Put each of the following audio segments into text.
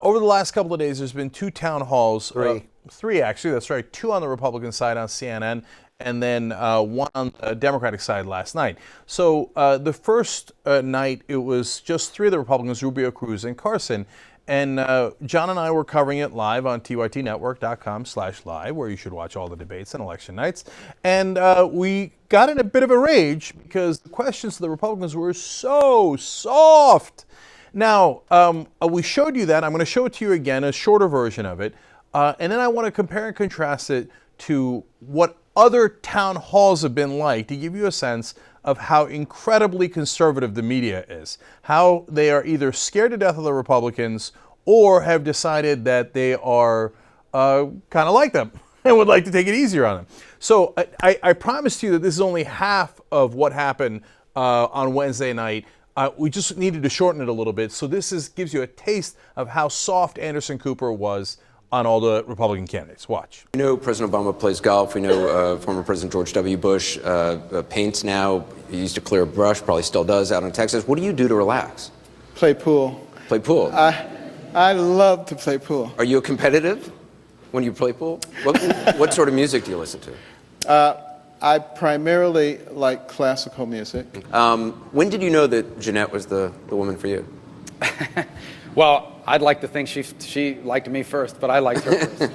over the last couple of days, there's been two town halls. Three, actually, that's right. Two on the Republican side on CNN, and then one on the Democratic side last night. So the first night, it was just three of the Republicans, Rubio, Cruz, and Carson. And John and I were covering it live on tytnetwork.com/live, where you should watch all the debates and election nights. And we got in a bit of a rage because the questions to the Republicans were so soft. Now, we showed you that. I'm going to show it to you again, a shorter version of it. And then I want to compare and contrast it to what other town halls have been like to give you a sense of how incredibly conservative the media is, how they are either scared to death of the Republicans or have decided that they are kind of like them and would like to take it easier on them. So I promised you that this is only half of what happened on Wednesday night. We just needed to shorten it a little bit. So this gives you a taste of how soft Anderson Cooper was on all the Republican candidates. Watch. We know President Obama plays golf. We know former President George W. Bush paints now. He used to clear a brush, probably still does out in Texas. What do you do to relax? Play pool. Play pool? I love to play pool. Are you competitive when you play pool? What sort of music do you listen to? I primarily like classical music. When did you know that Jeanette was the woman for you? Well, I'd like to think she liked me first, but I liked her first.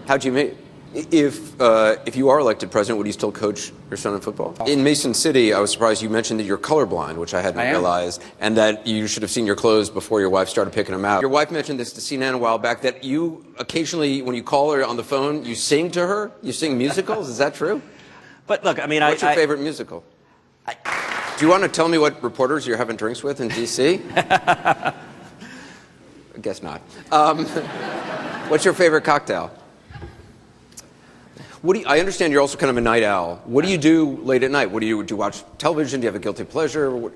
How'd you meet? If you are elected president, would you still coach your son in football? In Mason City, I was surprised you mentioned that you're colorblind, which I hadn't realized, and that you should have seen your clothes before your wife started picking them out. Your wife mentioned this to CNN a while back, that you occasionally, when you call her on the phone, you sing to her? You sing musicals? Is that true? But look, I mean, what's your favorite musical? Do you want to tell me what reporters you're having drinks with in D.C.? I guess not. What's your favorite cocktail? I understand you're also kind of a night owl. What do you do late at night? Do you watch television? Do you have a guilty pleasure?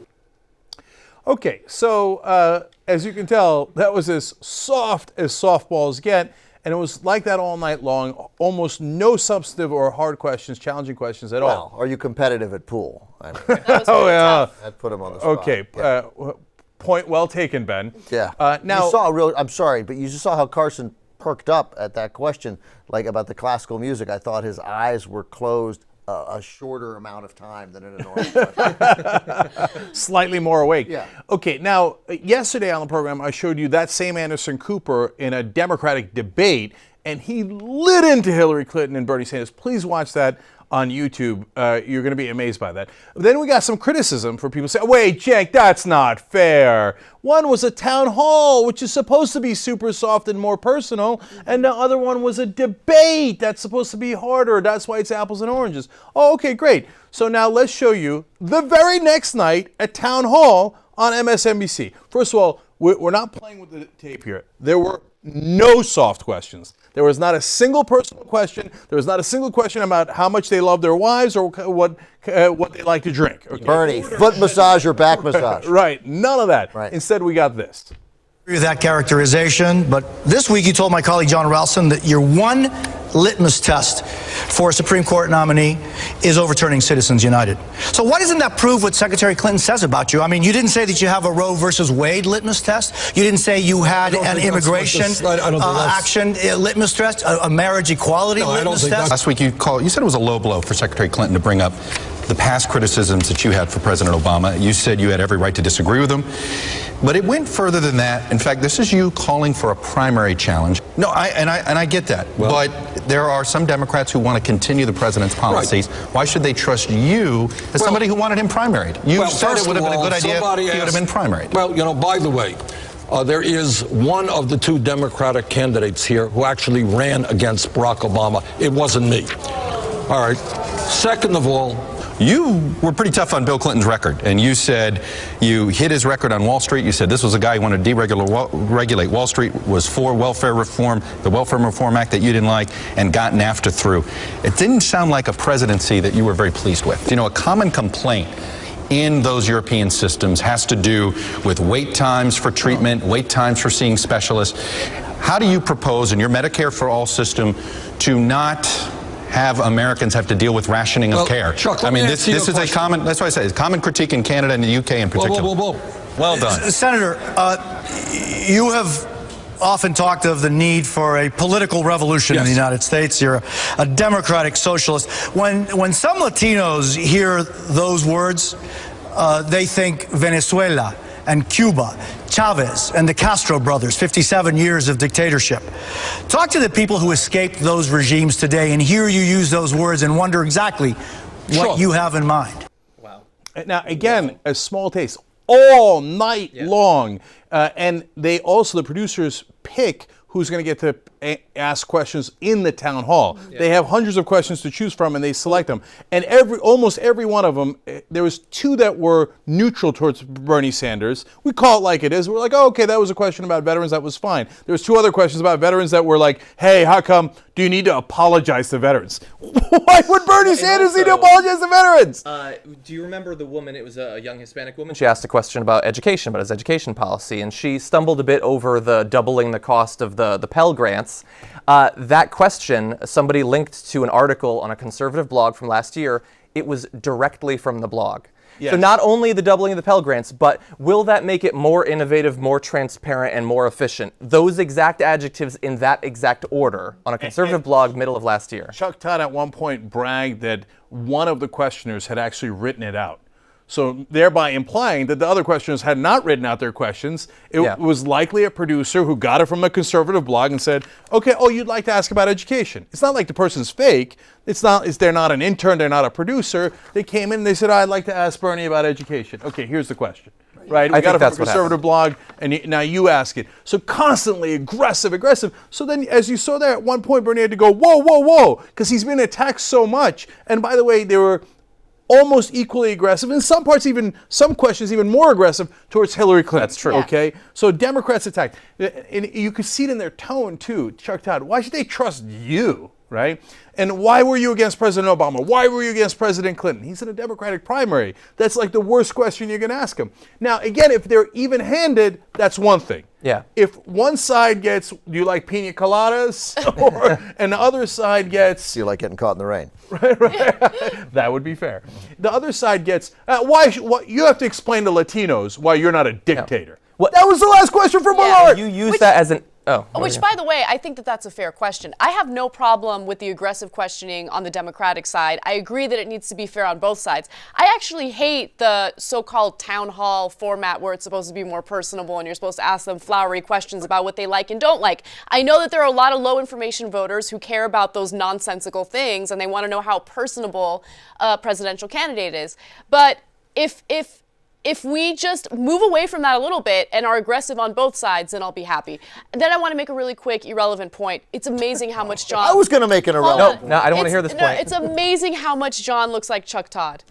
Okay, so as you can tell, that was as soft as softballs get, and it was like that all night long. Almost no substantive or hard questions, challenging questions at all. Are you competitive at pool? I mean, oh yeah, I'd put him on the spot. Okay. Yeah. Point well taken, Ben. Yeah. Now you saw I'm sorry, but you just saw how Carson perked up at that question, like about the classical music. I thought his eyes were closed a shorter amount of time than in a normal question. Slightly more awake. Yeah. Okay. Now, yesterday on the program, I showed you that same Anderson Cooper in a Democratic debate, and he lit into Hillary Clinton and Bernie Sanders. Please watch that on YouTube. You're going to be amazed by that. Then we got some criticism for people saying, wait, Cenk, that's not fair. One was a town hall, which is supposed to be super soft and more personal, and the other one was a debate that's supposed to be harder. That's why it's apples and oranges. Oh, okay, great. So now let's show you the very next night at town hall on MSNBC. First of all, we're not playing with the tape here. There were no soft questions. There was not a single personal question. There was not a single question about how much they love their wives or what they like to drink. Okay. Bernie, foot massage or back massage? Right, none of that. Right. Instead, we got this. With that characterization, but this week you told my colleague John Ralston that your one litmus test for a Supreme Court nominee is overturning Citizens United. So why doesn't that prove what Secretary Clinton says about you? I mean, you didn't say that you have a Roe versus Wade litmus test. You didn't say you had an immigration action litmus test, a marriage equality litmus test. Last week you said it was a low blow for Secretary Clinton to bring up the past criticisms that you had for President Obama. You said you had every right to disagree with him, but it went further than that. In fact, this is you calling for a primary challenge. No, I get that, but there are some Democrats who want to continue the president's policies. Right. Why should they trust you as somebody who wanted him primaried? You said it would have been a good idea if he would have been primaried. Well, you know, by the way, there is one of the two Democratic candidates here who actually ran against Barack Obama. It wasn't me. All right. Second of all, you were pretty tough on Bill Clinton's record, and you said you hit his record on Wall Street. You said this was a guy who wanted to deregulate Wall Street, was for welfare reform, the Welfare Reform Act that you didn't like, and got NAFTA through. It didn't sound like a presidency that you were very pleased with. You know, a common complaint in those European systems has to do with wait times for treatment, wait times for seeing specialists. How do you propose in your Medicare for All system to not have Americans have to deal with rationing of care? Chuck, I mean, this is a common, that's why I say it's a common critique in Canada and the UK in particular. Whoa. Well done. Senator, you have often talked of the need for a political revolution in the United States. You're a democratic socialist. When some Latinos hear those words, they think Venezuela and Cuba, Chavez and the Castro brothers, 57 years of dictatorship. Talk to the people who escaped those regimes today and hear you use those words and wonder exactly what you have in mind. Wow. Now, again, a small taste all night long. And they also, the producers pick who's going to get to ask questions in the town hall. They have hundreds of questions to choose from, and they select them. And almost every one of them, there was two that were neutral towards Bernie Sanders. We call it like it is. We're like, oh, okay, that was a question about veterans. That was fine. There was two other questions about veterans that were like, hey, how come do you need to apologize to veterans? Why would Bernie Sanders need to apologize to veterans? Do you remember the woman? It was a young Hispanic woman. She asked a question about education, about his education policy, and she stumbled a bit over the doubling the cost of the Pell Grants. That question, somebody linked to an article on a conservative blog from last year. It was directly from the blog. Yes. So not only the doubling of the Pell Grants, but will that make it more innovative, more transparent, and more efficient? Those exact adjectives in that exact order on a conservative blog middle of last year. Chuck Todd at one point bragged that one of the questioners had actually written it out. So thereby implying that the other questioners had not written out their questions. It was likely a producer who got it from a conservative blog and said, okay, oh, you'd like to ask about education. It's not like the person's fake. They're not an intern, they're not a producer. They came in and they said, I'd like to ask Bernie about education. Okay, here's the question. Right? We got it from a conservative blog, and now you ask it. So constantly aggressive. So then, as you saw there, at one point, Bernie had to go, whoa, because he's been attacked so much. And by the way, they were almost equally aggressive, in some parts some questions even more aggressive towards Hillary Clinton. That's true. Okay? So Democrats attacked. And you could see it in their tone too. Chuck Todd, why should they trust you? Right? And why were you against President Obama? Why were you against President Clinton? He's in a Democratic primary. That's like the worst question you can ask him. Now, again, if they're even-handed, that's one thing. Yeah. If one side gets, do you like pina coladas? And the other side gets... Do you like getting caught in the rain? Right. That would be fair. The other side gets, you have to explain to Latinos why you're not a dictator. What? That was the last question from Millard. You use that as an... Which, by the way, I think that that's a fair question. I have no problem with the aggressive questioning on the Democratic side. I agree that it needs to be fair on both sides. I actually hate the so-called town hall format where it's supposed to be more personable and you're supposed to ask them flowery questions about what they like and don't like. I know that there are a lot of low information voters who care about those nonsensical things and they want to know how personable a presidential candidate is. But if we just move away from that a little bit and are aggressive on both sides, then I'll be happy. And then I want to make a really quick, irrelevant point. It's amazing how much John... I was going to make an irrelevant point. No, I don't want to hear this point. It's amazing how much John looks like Chuck Todd.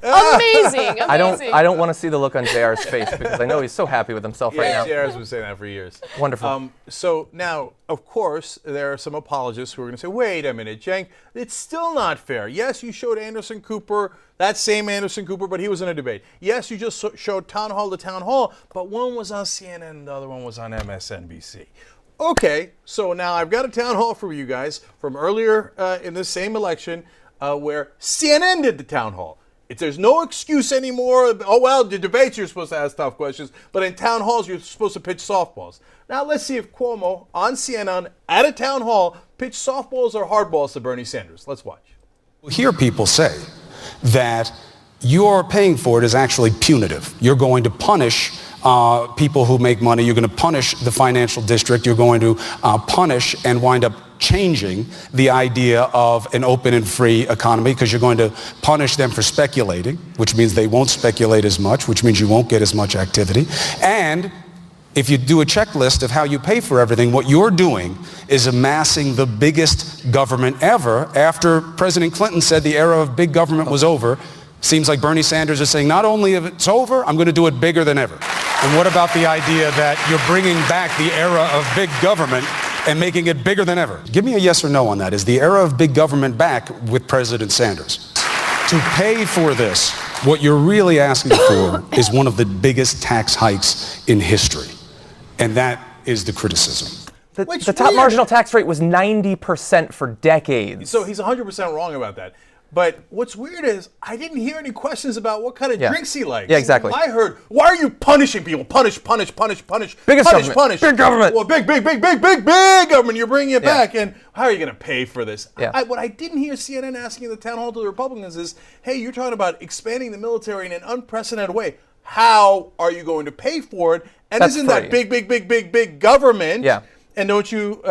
Amazing. I don't want to see the look on JR's face because I know he's so happy with himself right now. JR's been saying that for years. Wonderful. So now, of course, there are some apologists who are going to say, wait a minute, Cenk, it's still not fair. Yes, you showed Anderson Cooper, that same Anderson Cooper, but he was in a debate. Yes, you just showed town hall to town hall, but one was on CNN and the other one was on MSNBC. Okay, so now I've got a town hall for you guys from earlier in this same election where CNN did the town hall. There's no excuse anymore. Oh, well, the debates you're supposed to ask tough questions, but in town halls you're supposed to pitch softballs. Now let's see if Cuomo on CNN at a town hall pitched softballs or hardballs to Bernie Sanders. Let's watch. We'll hear people say that you're paying for it is actually punitive. You're going to punish people who make money. You're going to punish the financial district. You're going to punish and wind up changing the idea of an open and free economy because you're going to punish them for speculating, which means they won't speculate as much, which means you won't get as much activity. And if you do a checklist of how you pay for everything, what you're doing is amassing the biggest government ever. After President Clinton said the era of big government was over, seems like Bernie Sanders is saying not only if it's over, I'm going to do it bigger than ever. And what about the idea that you're bringing back the era of big government and making it bigger than ever? Give me a yes or no on that. Is the era of big government back with President Sanders? To pay for this, what you're really asking for is one of the biggest tax hikes in history. And that is the criticism. The top marginal tax rate was 90% for decades. So he's 100% wrong about that. But what's weird is I didn't hear any questions about what kind of drinks he likes. Yeah, exactly. I heard, why are you punishing people? Punish. Biggest Punish. government. Big government. Well, big government. You're bringing it back. And how are you going to pay for this? Yeah. What I didn't hear CNN asking in the town hall to the Republicans is, hey, you're talking about expanding the military in an unprecedented way. How are you going to pay for it? And That's isn't free. that big government? Yeah. And don't you,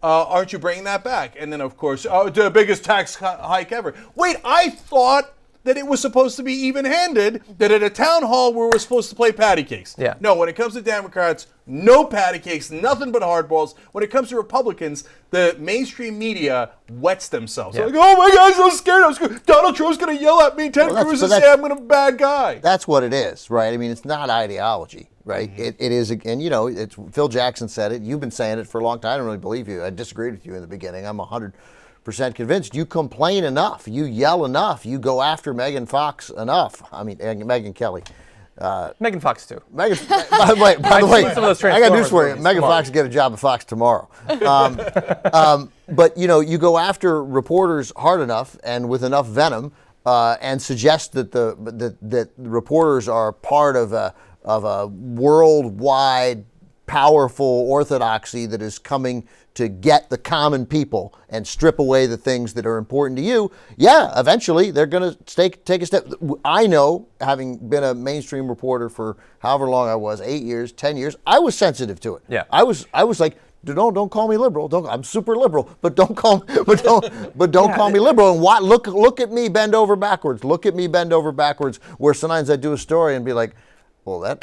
aren't you bringing that back? And then, of course, the biggest tax hike ever. Wait, I thought that it was supposed to be even-handed, that at a town hall we were supposed to play patty cakes. Yeah. No, when it comes to Democrats, no patty cakes, nothing but hardballs. When it comes to Republicans, the mainstream media wets themselves. Yeah. They're like, oh my God, I'm so scared. Donald Trump's going to yell at me. Ted Cruz is say I'm going to be a bad guy. That's what it is, right? I mean, it's not ideology, right? It is, and it's Phil Jackson said it. You've been saying it for a long time. I don't really believe you. I disagreed with you in the beginning. I'm 100% convinced. You complain enough, you yell enough, you go after Megan Fox enough. I mean, Megan Kelly. Megan Fox too. By the way, some of those I got news for you. Transformers Megan movies. Fox will get a job at Fox tomorrow. But you go after reporters hard enough and with enough venom, and suggest that the reporters are part of a worldwide powerful orthodoxy that is coming to get the common people and strip away the things that are important to you. Yeah, eventually they're going to take a step. I know, having been a mainstream reporter for however long I was, 8 years, 10 years, I was sensitive to it. Yeah. I was like, don't call me liberal. I'm super liberal, but don't call me liberal. And look at me bend over backwards. Look at me bend over backwards. Where sometimes I do a story and be like, well,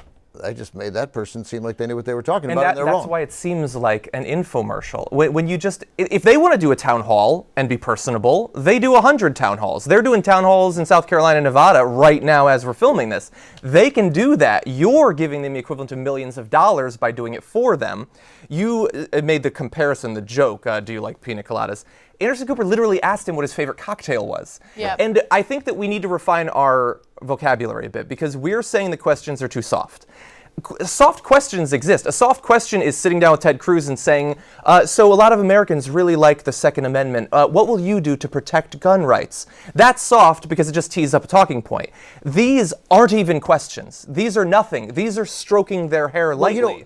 I just made that person seem like they knew what they were talking about, and they're that's wrong. why it seems like an infomercial. When you just, if they want to do a town hall and be personable, they do 100 town halls. They're doing town halls in South Carolina and Nevada right now as we're filming this. They can do that. You're giving them the equivalent of millions of dollars by doing it for them. You made the comparison, the joke, do you like pina coladas? Anderson Cooper literally asked him what his favorite cocktail was. Yep. And I think that we need to refine our vocabulary a bit because we're saying the questions are too soft. Soft questions exist. A soft question is sitting down with Ted Cruz and saying, so a lot of Americans really like the Second Amendment. What will you do to protect gun rights? That's soft because it just tees up a talking point. These aren't even questions. These are nothing. These are stroking their hair lightly.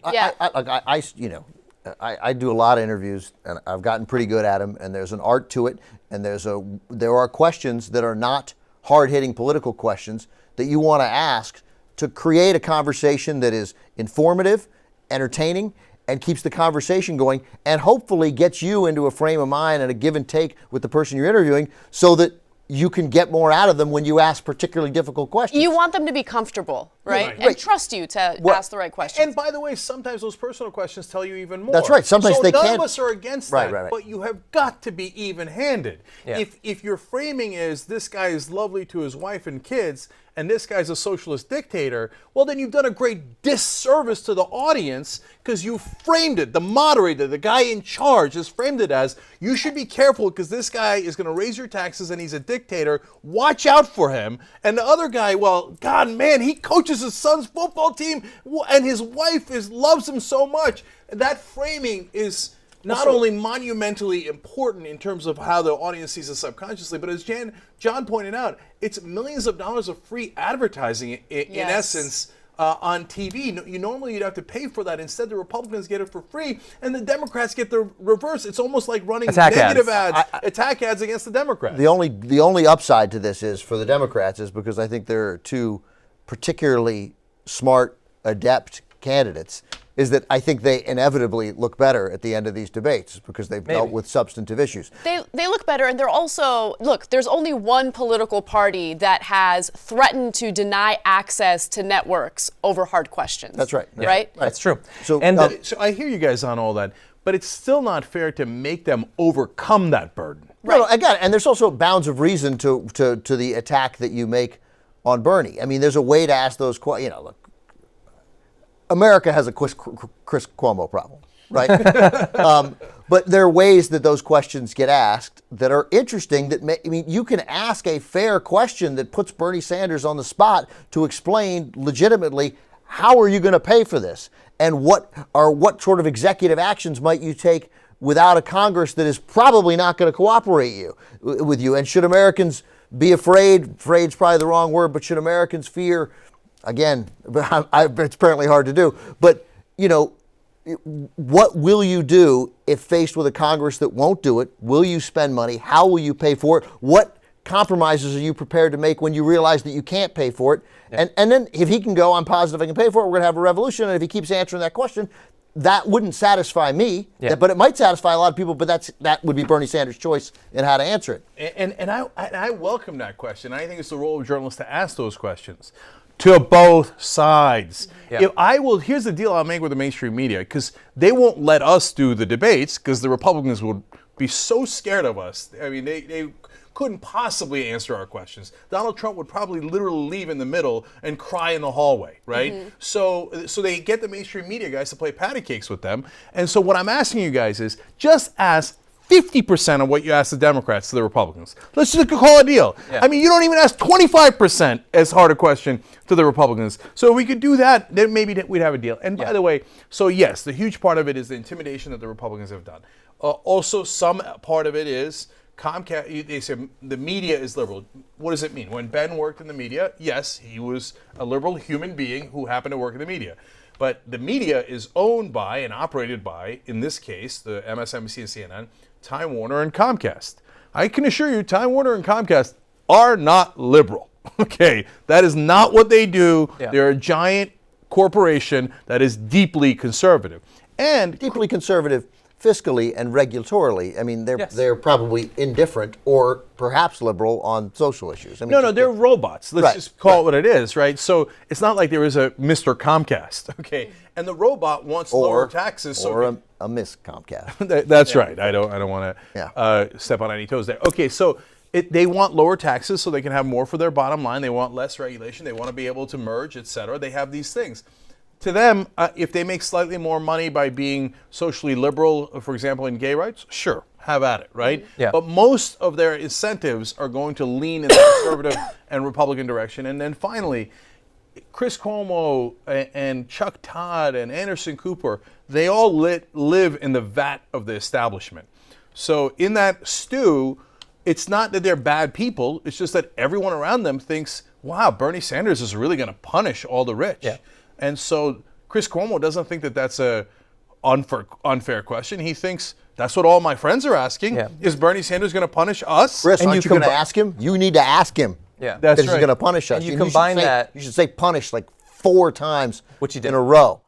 I do a lot of interviews, and I've gotten pretty good at them, and there's an art to it, and there are questions that are not hard-hitting political questions that you want to ask to create a conversation that is informative, entertaining, and keeps the conversation going, and hopefully gets you into a frame of mind and a give and take with the person you're interviewing so that you can get more out of them when you ask particularly difficult questions. You want them to be comfortable, right? And trust you to ask the right questions. And by the way, sometimes those personal questions tell you even more. That's right. Sometimes they none can't. of us are against that, but you have got to be even-handed. Yeah. If your framing is this guy is lovely to his wife and kids, and this guy's a socialist dictator, well, then you've done a great disservice to the audience because you framed it. The moderator, the guy in charge, has framed it as, you should be careful because this guy is going to raise your taxes and he's a dictator. Watch out for him. And the other guy, well, God, man, he coaches his son's football team and his wife loves him so much. That framing is not only monumentally important in terms of how the audience sees it subconsciously, but as John pointed out, it's millions of dollars of free advertising in essence on TV. You'd have to pay for that. Instead, the Republicans get it for free, and the Democrats get the reverse. It's almost like running negative ads, attack ads against the Democrats. The only upside to this is for the Democrats is because I think there are two particularly smart, adept candidates, is that I think they inevitably look better at the end of these debates because they've dealt with substantive issues. They look better, and they're also, look, there's only one political party that has threatened to deny access to networks over hard questions. That's right. Right? That's true. So I hear you guys on all that, but it's still not fair to make them overcome that burden. Right. No, again, and there's also bounds of reason to the attack that you make on Bernie. I mean, there's a way to ask those questions. Look, America has a Chris Cuomo problem, right? But there are ways that those questions get asked that are interesting. You can ask a fair question that puts Bernie Sanders on the spot to explain legitimately, how are you going to pay for this? And what sort of executive actions might you take without a Congress that is probably not going to cooperate with you? And should Americans be afraid? Afraid's probably the wrong word, but should Americans fear? Again, it's apparently hard to do. But, you know, what will you do if faced with a Congress that won't do it? Will you spend money? How will you pay for it? What compromises are you prepared to make when you realize that you can't pay for it? Yeah. And then if he can go, I'm positive I can pay for it, we're going to have a revolution. And if he keeps answering that question, that wouldn't satisfy me, but it might satisfy a lot of people, but that would be Bernie Sanders' choice in how to answer it. And I welcome that question. I think it's the role of journalists to ask those questions to both sides. Yeah. Here's the deal I'll make with the mainstream media, because they won't let us do the debates because the Republicans would be so scared of us. I mean, they couldn't possibly answer our questions. Donald Trump would probably literally leave in the middle and cry in the hallway, right? Mm-hmm. So they get the mainstream media guys to play patty cakes with them. And so what I'm asking you guys is just ask 50% of what you ask the Democrats to the Republicans. Let's just call a deal. Yeah. I mean, you don't even ask 25% as hard a question to the Republicans. So if we could do that, then maybe we'd have a deal. And by the way, so yes, the huge part of it is the intimidation that the Republicans have done. Also, some part of it is Comcast. They say the media is liberal. What does it mean? When Ben worked in the media, yes, he was a liberal human being who happened to work in the media. But the media is owned by and operated by, in this case, the MSNBC and CNN, Time Warner and Comcast. I can assure you, Time Warner and Comcast are not liberal. Okay, that is not what they do. Yeah. They're a giant corporation that is deeply conservative. And deeply conservative fiscally and regulatorily. I mean, they're probably indifferent or perhaps liberal on social issues. I mean, no, they're robots. Let's just call it what it is, right? So it's not like there is a Mr. Comcast, okay? And the robot wants lower taxes. Or a Miss Comcast. That's right. I don't want to step on any toes there. Okay, so they want lower taxes so they can have more for their bottom line. They want less regulation. They want to be able to merge, et cetera. They have these things. To them, if they make slightly more money by being socially liberal, for example, in gay rights, sure, have at it, right? Yeah. But most of their incentives are going to lean in the conservative and Republican direction. And then finally, Chris Cuomo and Chuck Todd and Anderson Cooper, they all live in the vat of the establishment. So in that stew, it's not that they're bad people. It's just that everyone around them thinks, wow, Bernie Sanders is really going to punish all the rich. Yeah. And so Chris Cuomo doesn't think that that's a unfair question. He thinks that's what all my friends are asking. Yeah. Is Bernie Sanders going to punish us? Chris, aren't you going to ask him? You need to ask him. Yeah, that's right. He's going to punish us. And you combine that. You should say punish like 4 times in a row.